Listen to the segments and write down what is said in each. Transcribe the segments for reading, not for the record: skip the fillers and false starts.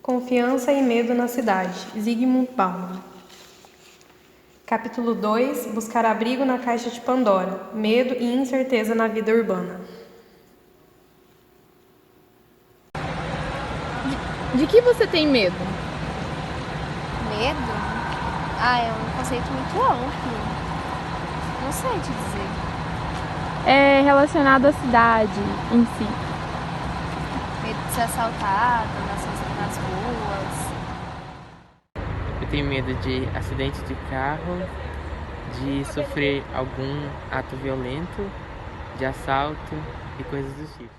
Confiança e medo na cidade, Zygmunt Bauman. Capítulo 2. Buscar abrigo na caixa de Pandora, medo e incerteza na vida urbana. De que você tem medo? Medo? É um conceito muito amplo. Não sei te dizer. É relacionado à cidade em si. Medo de ser assaltada nas ruas. Eu tenho medo de acidente de carro, de sofrer algum ato violento, de assalto e coisas do tipo.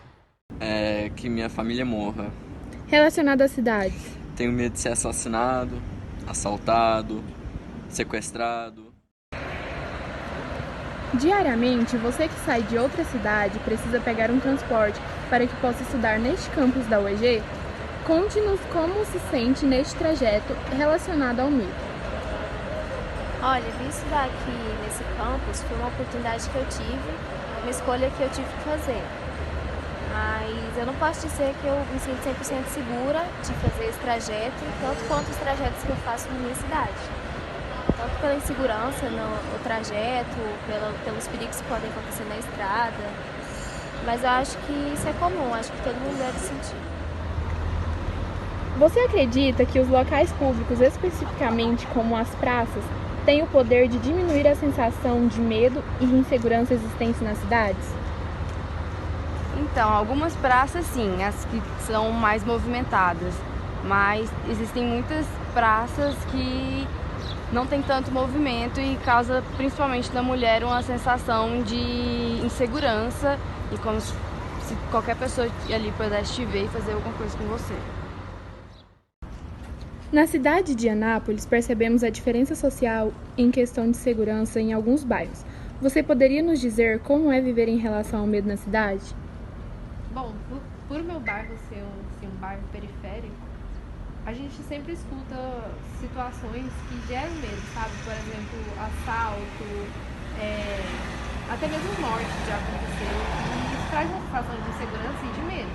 Que minha família morra. Relacionado à cidade. Tenho medo de ser assassinado, assaltado, sequestrado. Diariamente, você que sai de outra cidade precisa pegar um transporte para que possa estudar neste campus da UEG? Conte-nos como se sente neste trajeto relacionado ao medo. Olha, vir estudar aqui nesse campus foi uma oportunidade que eu tive, uma escolha que eu tive que fazer. Mas eu não posso dizer que eu me sinto 100% segura de fazer esse trajeto, tanto quanto os trajetos que eu faço na minha cidade. Tanto pela insegurança no trajeto, pelos perigos que podem acontecer na estrada. Mas eu acho que isso é comum, acho que todo mundo deve sentir. Você acredita que os locais públicos, especificamente como as praças, têm o poder de diminuir a sensação de medo e insegurança existentes nas cidades? Então, algumas praças sim, as que são mais movimentadas, mas existem muitas praças que não tem tanto movimento e causa principalmente na mulher uma sensação de insegurança e como se qualquer pessoa ali pudesse te ver e fazer alguma coisa com você. Na cidade de Anápolis, percebemos a diferença social em questão de segurança em alguns bairros. Você poderia nos dizer como é viver em relação ao medo na cidade? Bom, por meu bairro ser um bairro periférico, a gente sempre escuta situações que geram medo, sabe? Por exemplo, assalto, até mesmo morte já aconteceu. E isso traz uma sensação de insegurança e de medo.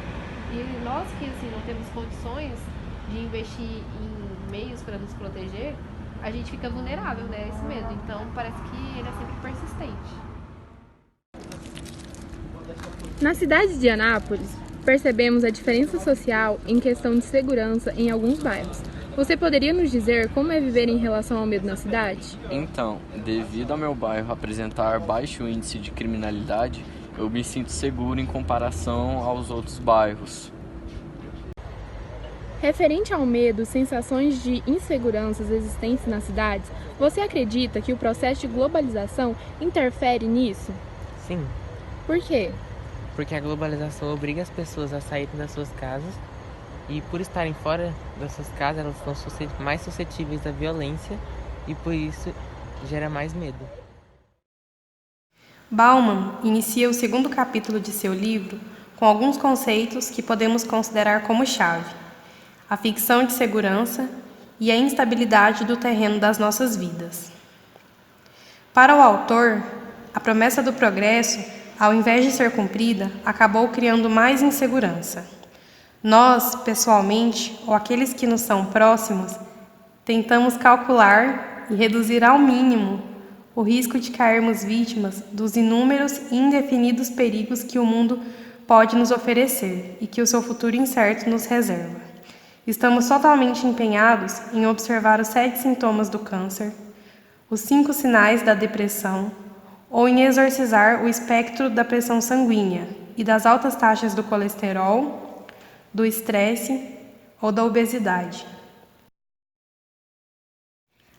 E nós que assim, não temos condições de investir em meios para nos proteger, a gente fica vulnerável, né, a esse medo. Então parece que ele é sempre persistente. Na cidade de Anápolis, percebemos a diferença social em questão de segurança em alguns bairros. Você poderia nos dizer como é viver em relação ao medo na cidade? Então, devido ao meu bairro apresentar baixo índice de criminalidade, eu me sinto seguro em comparação aos outros bairros. Referente ao medo, sensações de inseguranças existentes nas cidades, você acredita que o processo de globalização interfere nisso? Sim, Por quê? porque a globalização obriga as pessoas a saírem das suas casas e por estarem fora das suas casas elas estão mais suscetíveis à violência e por isso gera mais medo. Bauman inicia o segundo capítulo de seu livro com alguns conceitos que podemos considerar como chave: a ficção de segurança e a instabilidade do terreno das nossas vidas. Para o autor, a promessa do progresso, ao invés de ser cumprida, acabou criando mais insegurança. Nós, pessoalmente, ou aqueles que nos são próximos, tentamos calcular e reduzir ao mínimo o risco de cairmos vítimas dos inúmeros e indefinidos perigos que o mundo pode nos oferecer e que o seu futuro incerto nos reserva. Estamos totalmente empenhados em observar os 7 sintomas do câncer, os 5 sinais da depressão, ou em exorcizar o espectro da pressão sanguínea e das altas taxas do colesterol, do estresse ou da obesidade.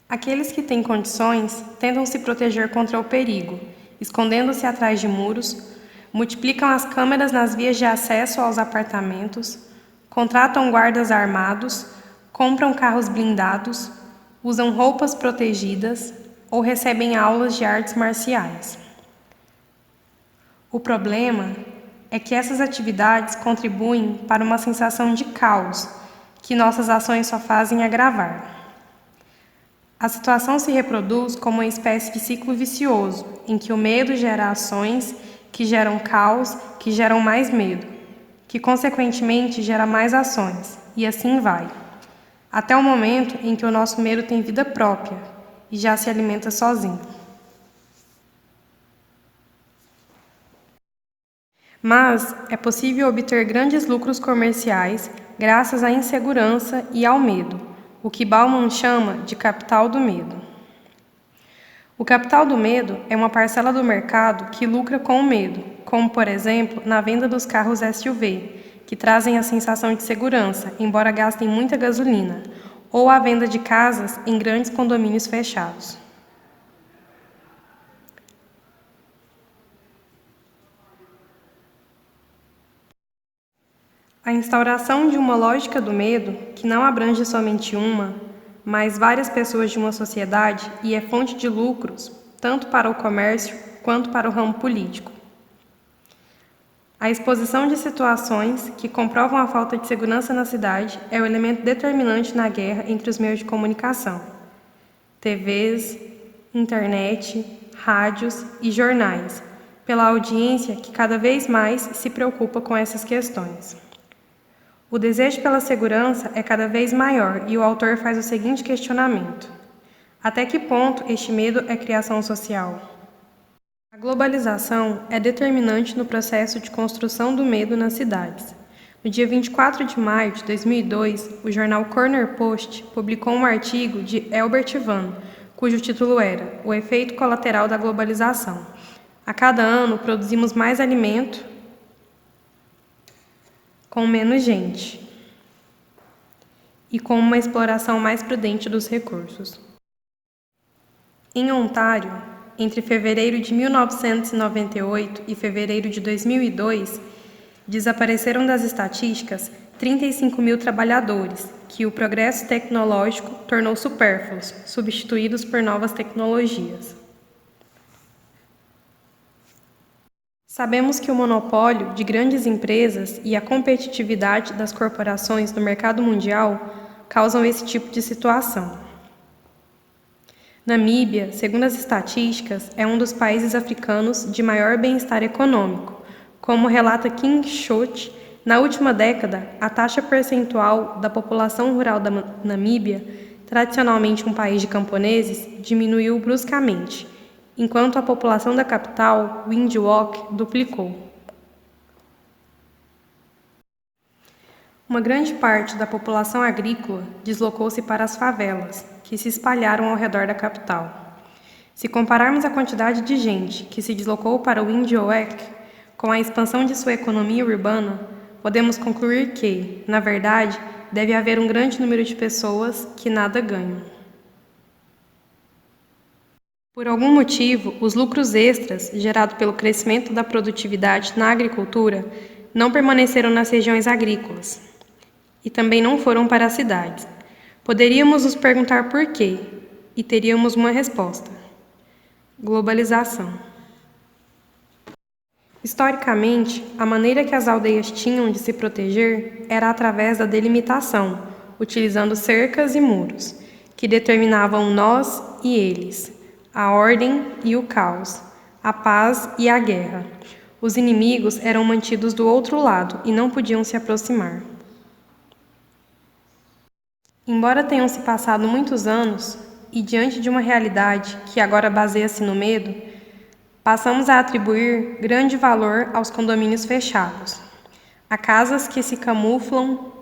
Aqueles que têm condições tentam se proteger contra o perigo, escondendo-se atrás de muros, multiplicam as câmeras nas vias de acesso aos apartamentos, contratam guardas armados, compram carros blindados, usam roupas protegidas ou recebem aulas de artes marciais. O problema é que essas atividades contribuem para uma sensação de caos que nossas ações só fazem agravar. A situação se reproduz como uma espécie de ciclo vicioso, em que o medo gera ações que geram caos, que geram mais medo, que consequentemente gera mais ações, e assim vai. até o momento em que o nosso medo tem vida própria e já se alimenta sozinho. Mas é possível obter grandes lucros comerciais graças à insegurança e ao medo, o que Bauman chama de capital do medo. O capital do medo é uma parcela do mercado que lucra com o medo, como, por exemplo, na venda dos carros SUV, que trazem a sensação de segurança, embora gastem muita gasolina, ou a venda de casas em grandes condomínios fechados. A instauração de uma lógica do medo, que não abrange somente uma, mas várias pessoas de uma sociedade e é fonte de lucros, tanto para o comércio quanto para o ramo político. A exposição de situações que comprovam a falta de segurança na cidade é o elemento determinante na guerra entre os meios de comunicação, TVs, internet, rádios e jornais, pela audiência que cada vez mais se preocupa com essas questões. O desejo pela segurança é cada vez maior e o autor faz o seguinte questionamento: até que ponto este medo é criação social? A globalização é determinante no processo de construção do medo nas cidades. No dia 24 de maio de 2002, o jornal Corner Post publicou um artigo de Elbert Van, cujo título era O efeito colateral da globalização. A cada ano, produzimos mais alimento com menos gente e com uma exploração mais prudente dos recursos. Em Ontário, entre fevereiro de 1998 e fevereiro de 2002, desapareceram das estatísticas 35 mil trabalhadores, que o progresso tecnológico tornou supérfluos, substituídos por novas tecnologias. Sabemos que o monopólio de grandes empresas e a competitividade das corporações no mercado mundial causam esse tipo de situação. Namíbia, segundo as estatísticas, é um dos países africanos de maior bem-estar econômico. Como relata King Schott, na última década, a taxa percentual da população rural da Namíbia, tradicionalmente um país de camponeses, diminuiu bruscamente, enquanto a população da capital, Windhoek, duplicou. Uma grande parte da população agrícola deslocou-se para as favelas, que se espalharam ao redor da capital. Se compararmos a quantidade de gente que se deslocou para Windhoek com a expansão de sua economia urbana, podemos concluir que, na verdade, deve haver um grande número de pessoas que nada ganham. Por algum motivo, os lucros extras gerados pelo crescimento da produtividade na agricultura não permaneceram nas regiões agrícolas e também não foram para as cidades. Poderíamos nos perguntar por quê e teríamos uma resposta: globalização. Historicamente, a maneira que as aldeias tinham de se proteger era através da delimitação, utilizando cercas e muros, que determinavam nós e eles, a ordem e o caos, a paz e a guerra. Os inimigos eram mantidos do outro lado e não podiam se aproximar. Embora tenham se passado muitos anos, e diante de uma realidade que agora baseia-se no medo, passamos a atribuir grande valor aos condomínios fechados, a casas que se camuflam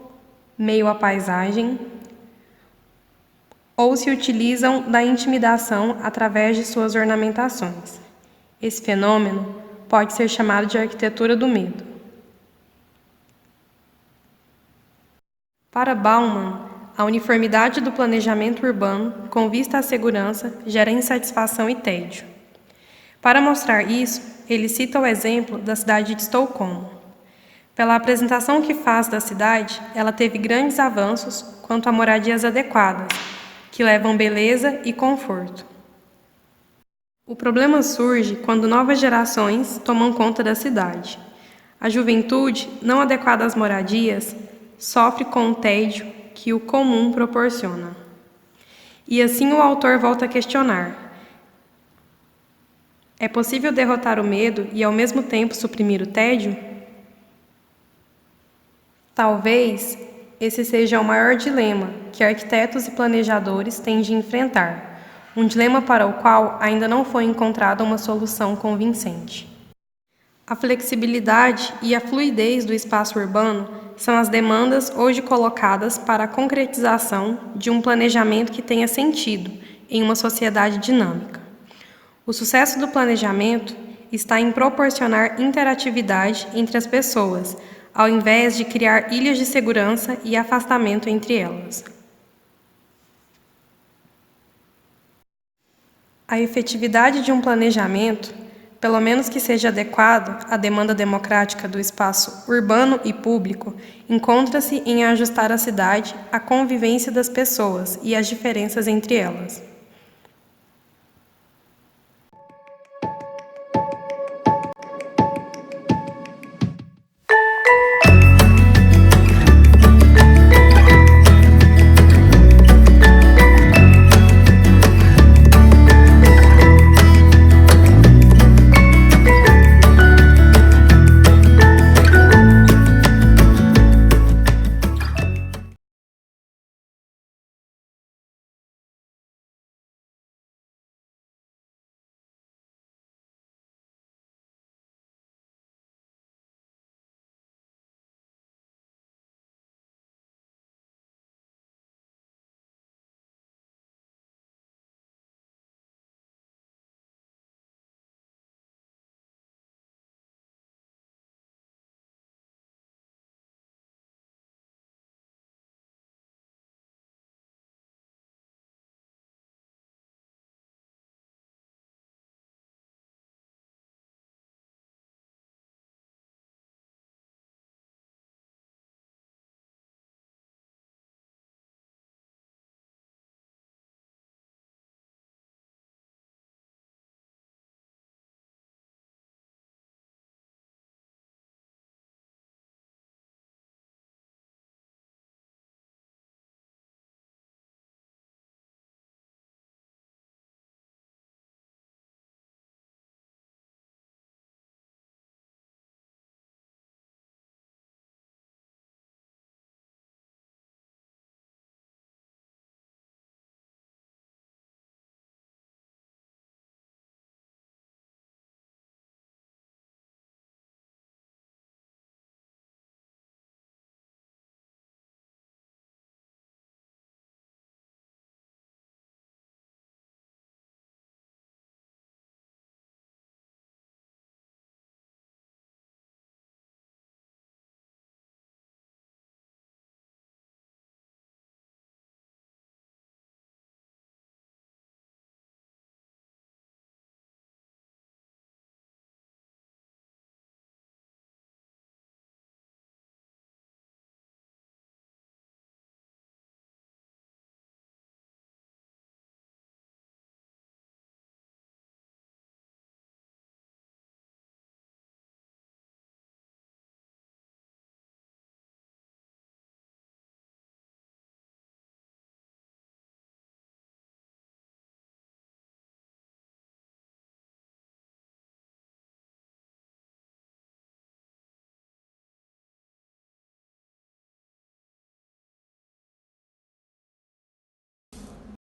meio à paisagem, ou se utilizam da intimidação através de suas ornamentações. Esse fenômeno pode ser chamado de arquitetura do medo. Para Bauman, a uniformidade do planejamento urbano com vista à segurança gera insatisfação e tédio. Para mostrar isso, ele cita o exemplo da cidade de Estocolmo. Pela apresentação que faz da cidade, ela teve grandes avanços quanto a moradias adequadas, que levam beleza e conforto. O problema surge quando novas gerações tomam conta da cidade. A juventude, não adequada às moradias, sofre com o tédio que o comum proporciona. E assim o autor volta a questionar: é possível derrotar o medo e ao mesmo tempo suprimir o tédio? Talvez esse seja o maior dilema que arquitetos e planejadores têm de enfrentar, um dilema para o qual ainda não foi encontrada uma solução convincente. A flexibilidade e a fluidez do espaço urbano são as demandas hoje colocadas para a concretização de um planejamento que tenha sentido em uma sociedade dinâmica. O sucesso do planejamento está em proporcionar interatividade entre as pessoas, ao invés de criar ilhas de segurança e afastamento entre elas. A efetividade de um planejamento, pelo menos que seja adequado à demanda democrática do espaço urbano e público, encontra-se em ajustar a cidade à convivência das pessoas e às diferenças entre elas.